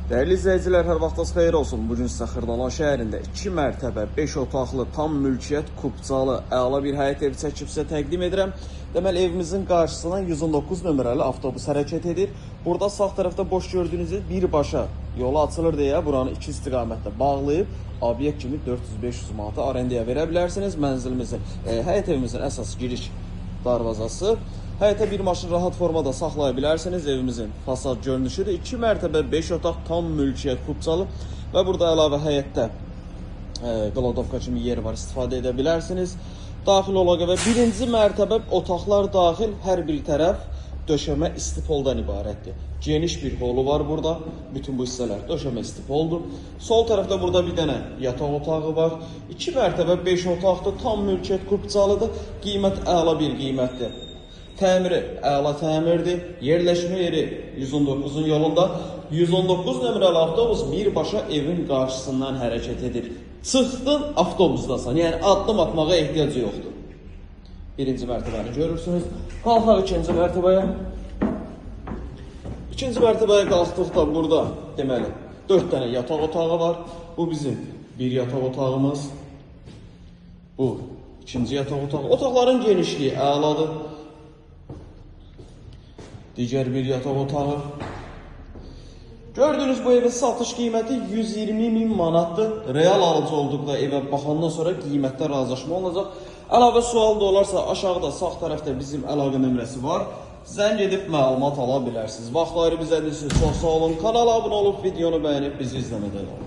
Değerli izləyicilər, hər vaxtınız xeyir olsun. Bugün sizə Xırdalan şəhərində 2 mərtəbə, 5 otaqlı, tam mülkiyyət, kubcalı, əla bir həyət evi çəkib sizə təqdim edirəm. Deməli, evimizin qarşısından 119 nömrəli avtobus hərəkət edir. Burada sağ tərəfdə boş gördüyünüz birbaşa yolu açılır deyə buranı iki istiqamətdə bağlayıb obyekt kimi 400-500 manata arendaya verə bilərsiniz. Mənzilimizin, həyət evimizin əsas giriş darvazası. Həyətə bir maşın rahat formada saxlaya bilərsiniz. Evimizin fasad görünüşüdür. 2 mərtəbə, 5 otaq, tam mülkiyyət, kubcalı və burada əlavə həyətdə qlodovka kimi yer var, istifadə edə bilərsiniz. Daxil olağı və birinci mərtəbə otaqlar daxil, hər bir tərəf döşəmə istipoldan ibarətdir. Geniş bir holu var burada. Bütün bu hissələr döşəmə istipoldur. Sol tərəfdə burada bir dənə yataq otağı var. 2 mərtəbə, 5 otaqdır, tam mülkiyyət, kubcalıdır. Qiymət əla bir qiymətdir. Təmiri əla təmirdir. Yerləşmə yeri 119-un yolunda. 119 nömrəli avtobus birbaşa evin qarşısından hərəkət edir. Çıxdın, avtobusdasan. Yəni addım atmağa ehtiyac yoxdur. Birinci mərtəbəni görürsünüz. Qalxaq ikinci mərtəbəyə. İkinci mərtəbəyə qalxdıqda burada deməli 4 dənə yataq otağı var. Bu bizim bir yataq otağımız. Bu ikinci yataq otağı. Otaqların genişliyi əladır. Digər bir yataq otağı. Gördüyünüz bu evin satış qiyməti 120.000 manatdır. Real alıcı olduqda evə baxandan sonra qiymətdə razılaşma olacaq. Əlavə sual da olarsa aşağıda sağ tərəfdə bizim əlaqə nömrəsi var. Zəng edib məlumat ala bilərsiniz. Vaxtları bizə edirsiniz. Çox sağ olun. Kanala abunə olub videonu bəyənib bizi izləmədə qalın.